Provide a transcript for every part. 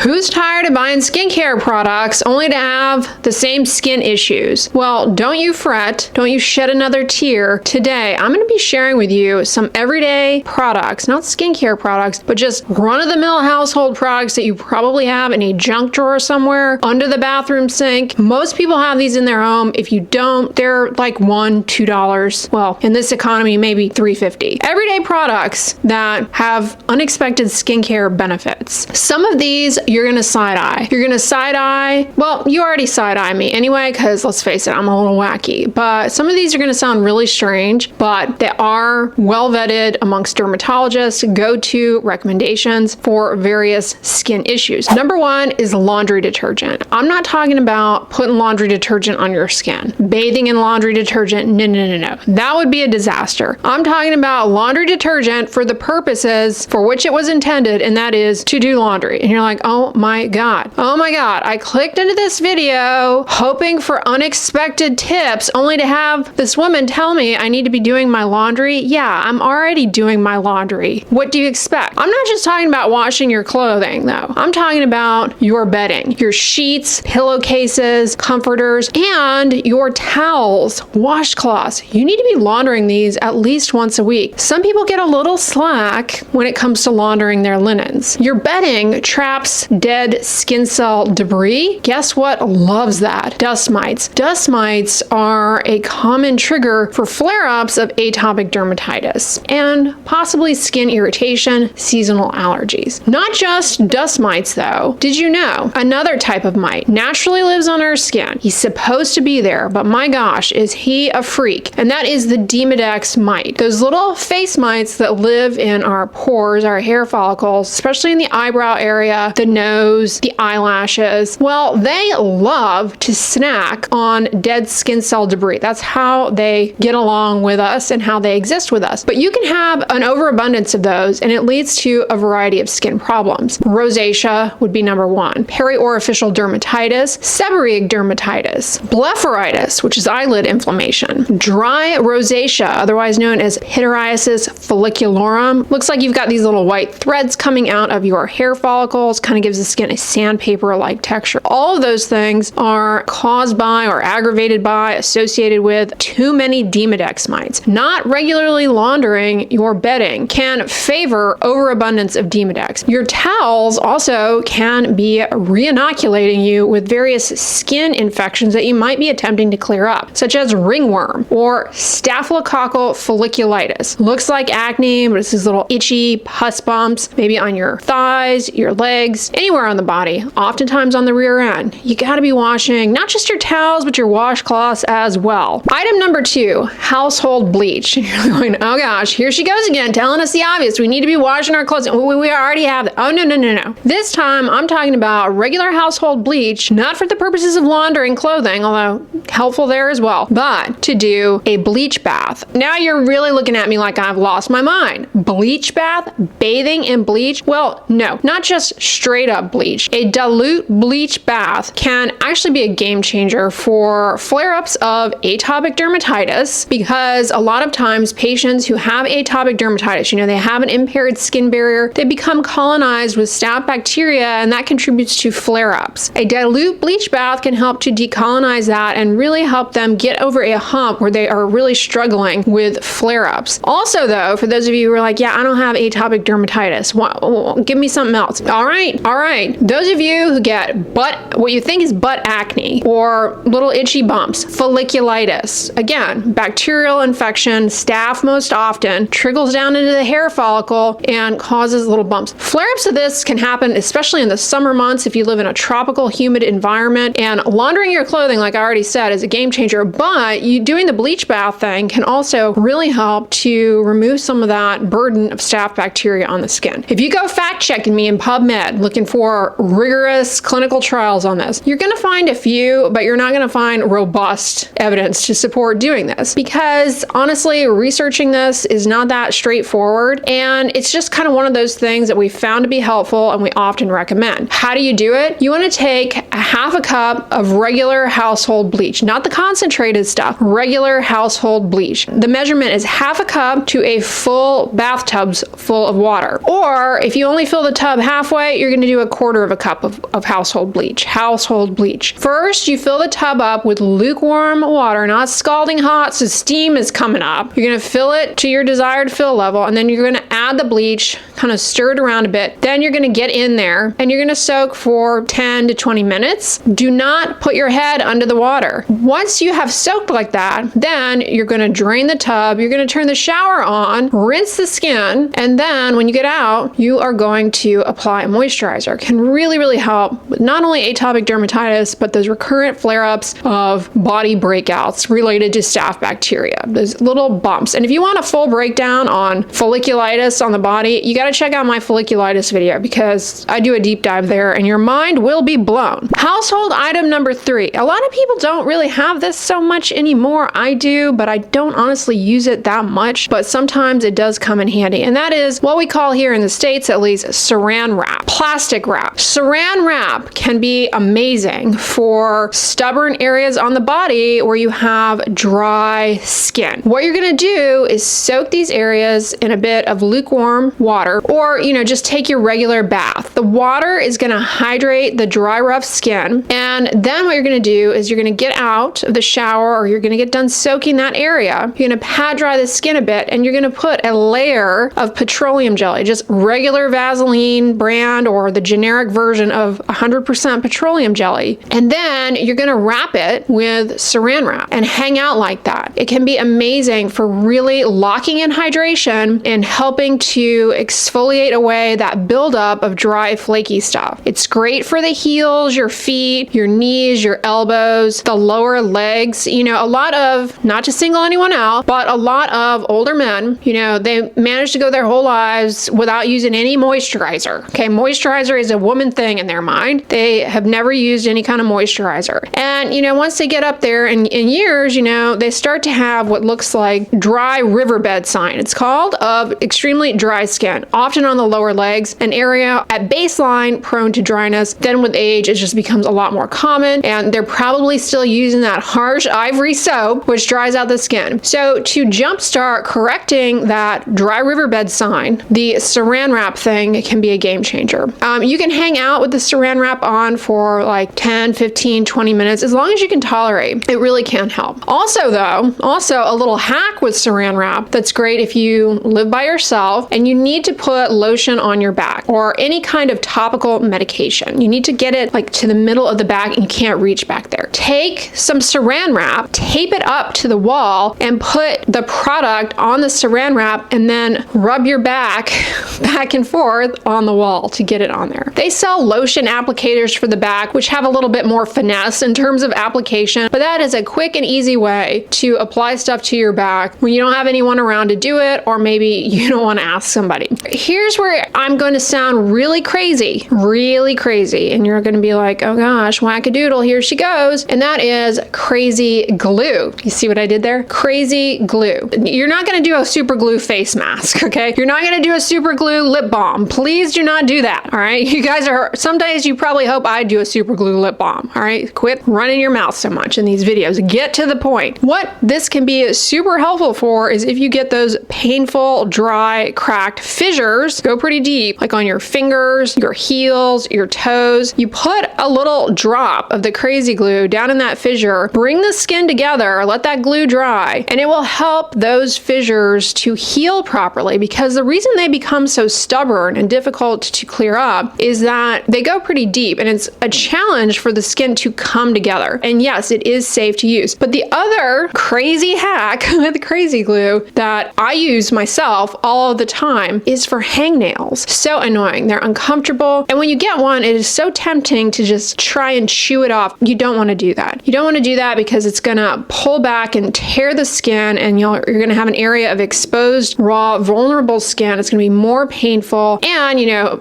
Who's tired of buying skincare products only to have the same skin issues? Well, don't you fret. Don't you shed another tear. Today, I'm going to be sharing with you some everyday products, not skincare products, but just run-of-the-mill household products that you probably have in a junk drawer somewhere under the bathroom sink. Most people have these in their home. If you don't, they're like $1, $2. Well, in this economy, maybe $3.50. Everyday products that have unexpected skincare benefits. Some of these you're going to side-eye. You're going to side-eye, well, you already side-eye me anyway, because let's face it, I'm a little wacky. But some of these are going to sound really strange, but they are well vetted amongst dermatologists, go-to recommendations for various skin issues. Number one is laundry detergent. I'm not talking about putting laundry detergent on your skin. Bathing in laundry detergent, no. That would be a disaster. I'm talking about laundry detergent for the purposes for which it was intended, and that is to do laundry. And you're like, oh my God, I clicked into this video hoping for unexpected tips only to have this woman tell me I need to be doing my laundry. Yeah, I'm already doing my laundry. What do you expect? I'm not just talking about washing your clothing though. I'm talking about your bedding, your sheets, pillowcases, comforters, and your towels, washcloths. You need to be laundering these at least once a week. Some people get a little slack when it comes to laundering their linens. Your bedding traps dead skin cell debris. Guess what loves that? Dust mites. Dust mites are a common trigger for flare-ups of atopic dermatitis and possibly skin irritation, seasonal allergies. Not just dust mites though. Did you know another type of mite naturally lives on our skin? He's supposed to be there, but my gosh, is he a freak? And that is the Demodex mite. Those little face mites that live in our pores, our hair follicles, especially in the eyebrow area, the nose, the eyelashes. Well, they love to snack on dead skin cell debris. That's how they get along with us and how they exist with us. But you can have an overabundance of those and it leads to a variety of skin problems. Rosacea would be number one. Periorificial dermatitis, seborrheic dermatitis, blepharitis, which is eyelid inflammation, dry rosacea, otherwise known as pityriasis follicularum. Looks like you've got these little white threads coming out of your hair follicles, kind of gives the skin a sandpaper-like texture. All of those things are caused by or aggravated by, associated with too many Demodex mites. Not regularly laundering your bedding can favor overabundance of Demodex. Your towels also can be re-inoculating you with various skin infections that you might be attempting to clear up, such as ringworm or staphylococcal folliculitis. Looks like acne, but it's these little itchy pus bumps, maybe on your thighs, your legs, anywhere on the body, oftentimes on the rear end. You gotta be washing not just your towels, but your washcloths as well. Item number two, household bleach. You're going, oh gosh, here she goes again, telling us the obvious. We need to be washing our clothes. We already have that. Oh, no. This time, I'm talking about regular household bleach, not for the purposes of laundering clothing, although helpful there as well, but to do a bleach bath. Now you're really looking at me like I've lost my mind. Bleach bath? Bathing in bleach? Well, no, not just straight up bleach. A dilute bleach bath can actually be a game changer for flare-ups of atopic dermatitis, because a lot of times patients who have atopic dermatitis, they have an impaired skin barrier, they become colonized with staph bacteria, and that contributes to flare-ups. A dilute bleach bath can help to decolonize that and really help them get over a hump where they are really struggling with flare-ups. Also though, for those of you who are like, yeah, I don't have atopic dermatitis, give me something else. All right. Those of you who get what you think is butt acne or little itchy bumps, folliculitis, again, bacterial infection, staph most often, trickles down into the hair follicle and causes little bumps. Flare-ups of this can happen especially in the summer months if you live in a tropical, humid environment, and laundering your clothing, like I already said, is a game changer, but you doing the bleach bath thing can also really help to remove some of that burden of staph bacteria on the skin. If you go fact checking me in PubMed looking for rigorous clinical trials on this, you're going to find a few, but you're not going to find robust evidence to support doing this, because honestly, researching this is not that straightforward, and it's just kind of one of those things that we found to be helpful and we often recommend. How do you do it? You want to take a half a cup of regular household bleach, not the concentrated stuff, regular household bleach. The measurement is half a cup to a full bathtub's full of water. Or if you only fill the tub halfway, you're going to do do 1/4 cup of household bleach. First, you fill the tub up with lukewarm water, not scalding hot, so steam is coming up. You're going to fill it to your desired fill level, and then you're going to add the bleach, kind of stir it around a bit. Then you're going to get in there, and you're going to soak for 10 to 20 minutes. Do not put your head under the water. Once you have soaked like that, then you're going to drain the tub, you're going to turn the shower on, rinse the skin, and then when you get out, you are going to apply a moisturizer. It can really, really help with not only atopic dermatitis, but those recurrent flare-ups of body breakouts related to staph bacteria, those little bumps. And if you want a full breakdown on folliculitis on the body, you got to check out my folliculitis video because I do a deep dive there and your mind will be blown. Household item number 3. A lot of people don't really have this so much anymore. I do, but I don't honestly use it that much, but sometimes it does come in handy. And that is what we call here in the States, at least, saran wrap, plastic wrap. Saran wrap can be amazing for stubborn areas on the body where you have dry skin. What you're going to do is soak these areas in a bit of lukewarm water, or, just take your regular bath. The water is going to hydrate the dry, rough skin. And then what you're going to do is you're going to get out of the shower, or you're going to get done soaking that area. You're going to pad dry the skin a bit, and you're going to put a layer of petroleum jelly, just regular Vaseline brand or the generic version of 100% petroleum jelly. And then you're going to wrap it with saran wrap and hang out like that. It can be amazing for really locking in hydration and helping to exfoliate away that buildup of dry, flaky stuff. It's great for the heels, your feet, your knees, your elbows, the lower legs. A lot of, not to single anyone out, but a lot of older men, they manage to go their whole lives without using any moisturizer. Okay, moisturizer is a woman thing in their mind. They have never used any kind of moisturizer. And, once they get up there in years, they start to have what looks like dry riverbed sign. It's called, of extremely dry skin, often on the lower legs, an area at baseline prone to dryness. Then with age, it just becomes a lot more common, and they're probably still using that harsh ivory soap, which dries out the skin. So to jumpstart correcting that dry riverbed sign, the saran wrap thing can be a game changer. You can hang out with the saran wrap on for like 10, 15, 20 minutes, as long as you can tolerate. It really can help. Also a little hack with saran wrap that's great if you live by yourself and you need to put lotion on your back or any kind of topical medication. You need to get it like to the middle of the back and you can't reach back there. Take some saran wrap, tape it up to the wall, and put the product on the saran wrap, and then rub your back and forth on the wall to get it on there. They sell lotion applicators for the back, which have a little bit more finesse in terms of application, but that is a quick and easy way to apply stuff to your back when you don't have anyone around to do it, or maybe you don't want to ask somebody. Here's where I'm going to sound really crazy, and you're going to be like, oh gosh, wackadoodle, here she goes. And that is crazy glue. You see what I did there? Crazy glue. You're not going to do a super glue face mask, okay? You're not going to do a super glue lip balm. Please do not do that, all right? You guys some days you probably hope I do a super glue lip balm, all right? Quit running your mouth so much in these videos. Get to the point. What this can be super helpful for is if you get those painful, dry, cracked fissures, go pretty deep, like on your fingers, your heels, your toes. You put a little drop of the crazy glue down in that fissure, bring the skin together, let that glue dry, and it will help those fissures to heal properly, because the reason they become so stubborn and difficult to clear up is that they go pretty deep, and it's a challenge for the skin to come together. And yes, it is safe to use. But the other crazy hack with crazy glue that I use myself all of the time is for hangnails. So annoying. They're uncomfortable. And when you get one, it is so tempting to just try and chew it off. You don't want to do that. You don't want to do that because it's going to pull back and tear the skin, and you're going to have an area of exposed, raw, vulnerable skin. It's going to be more painful. And,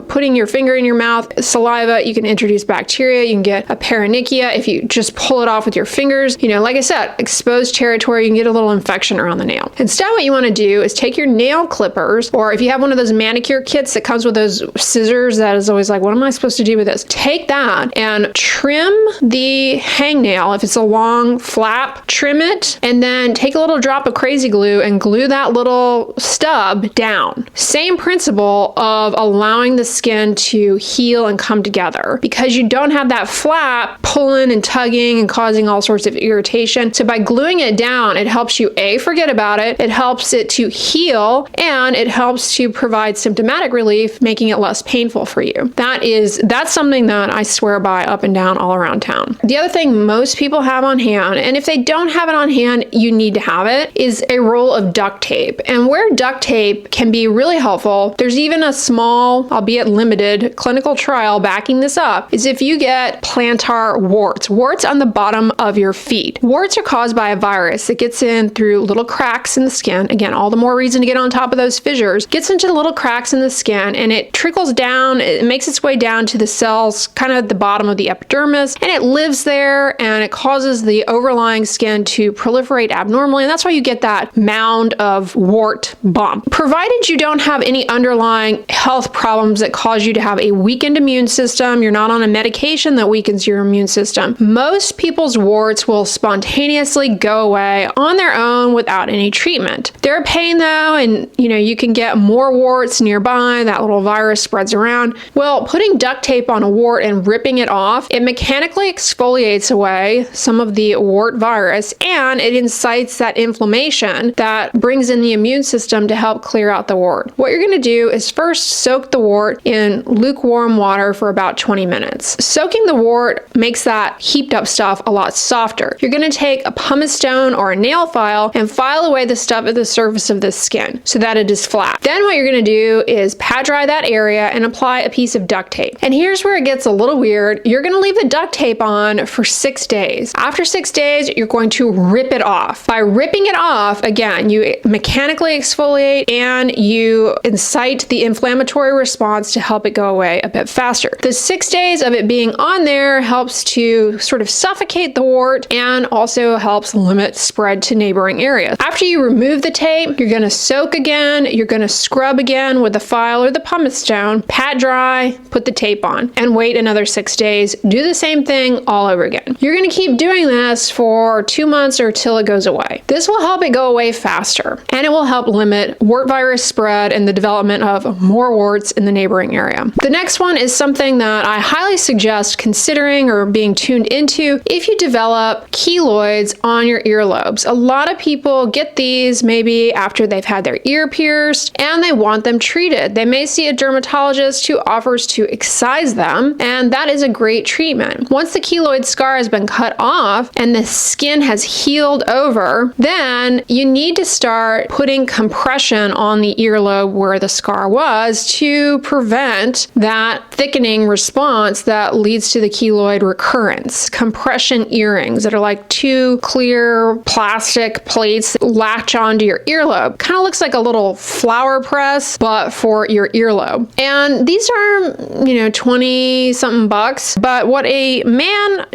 putting your finger in your mouth, saliva, you can introduce bacteria. You can get a paronychia if you just pull it off with your fingers. Like I said, exposed territory, you can get a little infection around the nail. Instead, what you want to do is take your nail clippers, or if you have one of those manicure kits that comes with those scissors that is always like, what am I supposed to do with this? Take that and trim the hangnail. If it's a long flap, trim it, and then take a little drop of crazy glue and glue that little stub down. Same principle of allowing the skin to to heal and come together because you don't have that flap pulling and tugging and causing all sorts of irritation. So by gluing it down, it helps you forget about it, it helps it to heal, and it helps to provide symptomatic relief, making it less painful for you. That's something that I swear by up and down all around town. The other thing most people have on hand, and if they don't have it on hand, you need to have it, is a roll of duct tape. And where duct tape can be really helpful, there's even a small, albeit limited, clinical trial backing this up, is if you get plantar warts on the bottom of your feet. Warts are caused by a virus that gets in through little cracks in the skin. Again, all the more reason to get on top of those fissures. Gets into the little cracks in the skin and it trickles down, it makes its way down to the cells kind of at the bottom of the epidermis, and it lives there and it causes the overlying skin to proliferate abnormally, and that's why you get that mound of wart bump. Provided you don't have any underlying health problems that cause you to have a weakened immune system, you're not on a medication that weakens your immune system, most people's warts will spontaneously go away on their own without any treatment. They're a pain though, and you can get more warts nearby, that little virus spreads around. Well, putting duct tape on a wart and ripping it off, it mechanically exfoliates away some of the wart virus, and it incites that inflammation that brings in the immune system to help clear out the wart. What you're going to do is first soak the wart in lukewarm water for about 20 minutes. Soaking the wart makes that heaped up stuff a lot softer. You're going to take a pumice stone or a nail file and file away the stuff at the surface of the skin so that it is flat. Then what you're going to do is pat dry that area and apply a piece of duct tape. And here's where it gets a little weird. You're going to leave the duct tape on for 6 days. After 6 days, you're going to rip it off. By ripping it off, again, you mechanically exfoliate and you incite the inflammatory response to help it go away a bit faster. The 6 days of it being on there helps to sort of suffocate the wart and also helps limit spread to neighboring areas. After you remove the tape, you're going to soak again, you're going to scrub again with the file or the pumice stone, pat dry, put the tape on, and wait another 6 days. Do the same thing all over again. You're going to keep doing this for 2 months or till it goes away. This will help it go away faster, and it will help limit wart virus spread and the development of more warts in the neighboring area. The next one is something that I highly suggest considering or being tuned into if you develop keloids on your earlobes. A lot of people get these maybe after they've had their ear pierced and they want them treated. They may see a dermatologist who offers to excise them, and that is a great treatment. Once the keloid scar has been cut off and the skin has healed over, then you need to start putting compression on the earlobe where the scar was to prevent that thickening response that leads to the keloid recurrence. Compression earrings that are like two clear plastic plates that latch onto your earlobe. Kind of looks like a little flower press, but for your earlobe. And these are, 20 something bucks. But what a man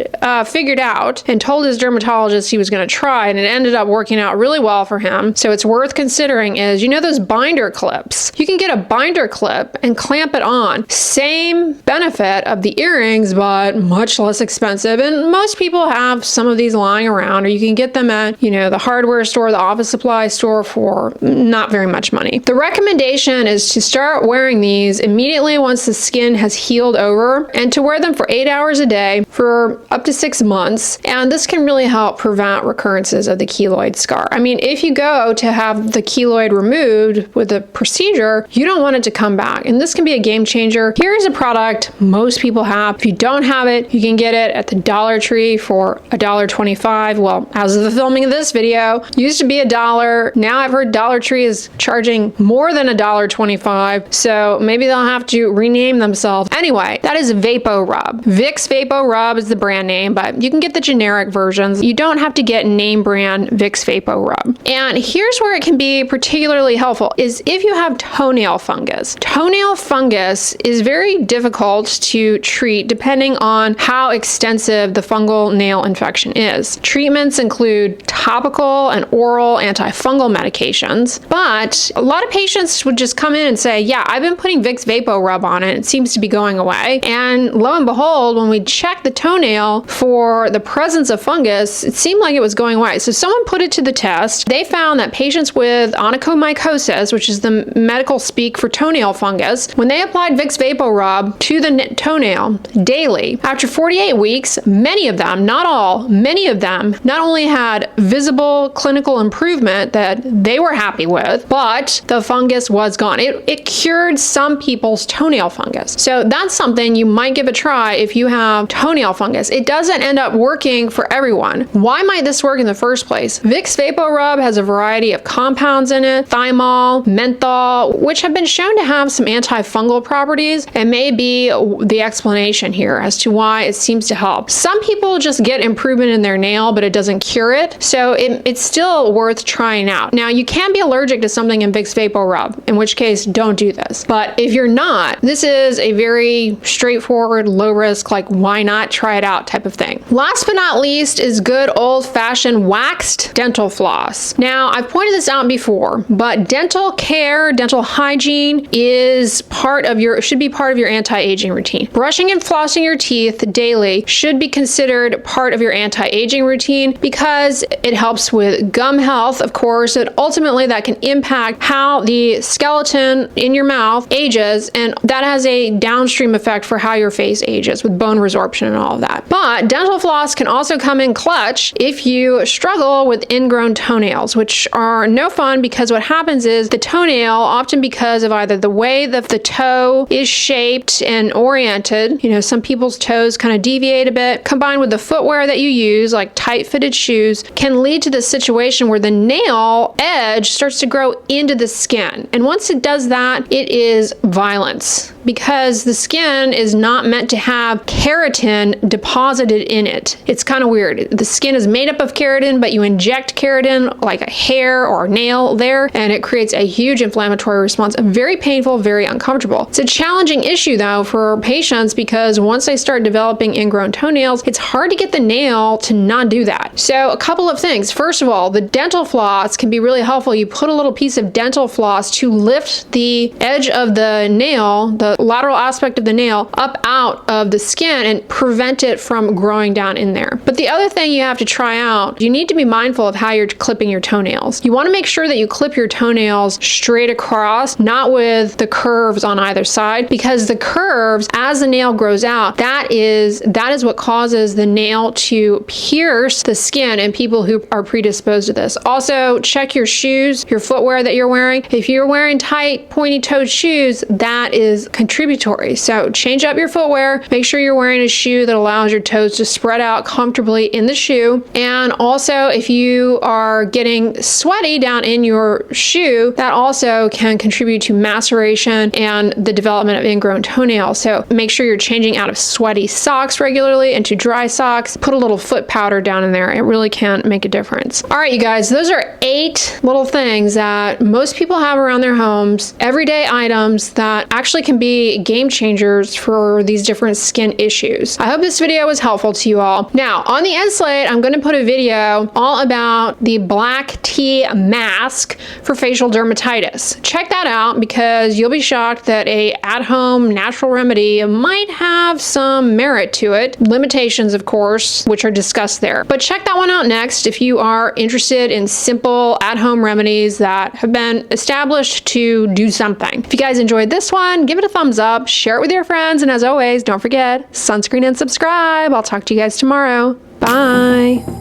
figured out and told his dermatologist he was going to try, and it ended up working out really well for him, so it's worth considering, is those binder clips. You can get a binder clip and clamp it on. Same benefit of the earrings, but much less expensive. And most people have some of these lying around, or you can get them at, the hardware store, the office supply store for not very much money. The recommendation is to start wearing these immediately once the skin has healed over, and to wear them for 8 hours a day for up to 6 months. And this can really help prevent recurrences of the keloid scar. I mean, if you go to have the keloid removed with a procedure, you don't want it to come back. And this can be a game changer. Here's a product most people have. If you don't have it, you can get it at the Dollar Tree for $1.25. Well, as of the filming of this video, used to be $1. Now I've heard Dollar Tree is charging more than $1.25. So maybe they'll have to rename themselves. Anyway, that is VapoRub. Vicks VapoRub is the brand name, but you can get the generic versions. You don't have to get name brand Vicks VapoRub. And here's where it can be particularly helpful is if you have toenail fungus. Toenail fungus is very difficult to treat depending on how extensive the fungal nail infection is. Treatments include topical and oral antifungal medications, but a lot of patients would just come in and say, yeah, I've been putting Vicks VapoRub on it. It seems to be going away. And lo and behold, when we checked the toenail for the presence of fungus, it seemed like it was going away. So someone put it to the test. They found that patients with onychomycosis, which is the medical speak for toenail fungus, when they applied Vicks VapoRub to the toenail daily. After 48 weeks, many of them, not all, many of them not only had visible clinical improvement that they were happy with, but the fungus was gone. It cured some people's toenail fungus. So that's something you might give a try if you have toenail fungus. It doesn't end up working for everyone. Why might this work in the first place? Vicks VapoRub has a variety of compounds in it, thymol, menthol, which have been shown to have some antifungal properties and may be the explanation here as to why it seems to help. Some people just get improvement in their nail, but it doesn't cure it. So it's still worth trying out. Now, you can be allergic to something in Vicks VapoRub, in which case don't do this. But if you're not, this is a very straightforward, low risk, like why not try it out type of thing. Last but not least is good old-fashioned waxed dental floss. Now, I've pointed this out before, but dental care, dental hygiene should be part of your anti-aging routine. Brushing and flossing your teeth daily should be considered part of your anti-aging routine because it helps with gum health, of course, and ultimately that can impact how the skeleton in your mouth ages, and that has a downstream effect for how your face ages with bone resorption and all of that. But dental floss can also come in clutch if you struggle with ingrown toenails, which are no fun because what happens is the toenail, often because of either the way that the toe is shaped and oriented, some people's toes kind of deviate a bit, combined with the footwear that you use, like tight fitted shoes, can lead to the situation where the nail edge starts to grow into the skin. And once it does that, it is violence because the skin is not meant to have keratin deposited in it. It's kind of weird. The skin is made up of keratin, but you inject keratin like a hair or a nail there, and it creates a huge inflammatory response. Very painful, very uncomfortable. It's a challenging issue though for patients because once they start developing ingrown toenails, it's hard to get the nail to not do that. So a couple of things. First of all, the dental floss can be really helpful. You put a little piece of dental floss to lift the edge of the nail, the lateral aspect of the nail, up out of the skin and prevent it from growing down in there. But the other thing you have to try out, you need to be mindful of how you're clipping your toenails. You want to make sure that you clip your toenails straight across, not with the curves on either side, because the curves, as the nail grows out, that is what causes the nail to pierce the skin in people who are predisposed to this. Also, check your shoes, your footwear that you're wearing. If you're wearing tight, pointy-toed shoes, that is contributory. So change up your footwear. Make sure you're wearing a shoe that allows your toes to spread out comfortably in the shoe. And also, if you are getting sweaty down in your shoe, that also can contribute to maceration and the development of ingrown toenails. So make sure you're changing out of sweaty socks regularly into dry socks. Put a little foot powder down in there. It really can make a difference. All right, you guys, those are 8 little things that most people have around their homes, everyday items that actually can be game changers for these different skin issues. I hope this video was helpful to you all. Now, on the end slate, I'm going to put a video all about the black tea mask for facial dermatitis. Check that out because you'll be shocked that a at-home natural remedy might have some merit to it. Limitations, of course, which are discussed there. But check that one out next if you are interested in simple at-home remedies that have been established to do something. If you guys enjoyed this one, give it a thumbs up, share it with your friends, and as always, don't forget, sunscreen and subscribe. I'll talk to you guys tomorrow. Bye.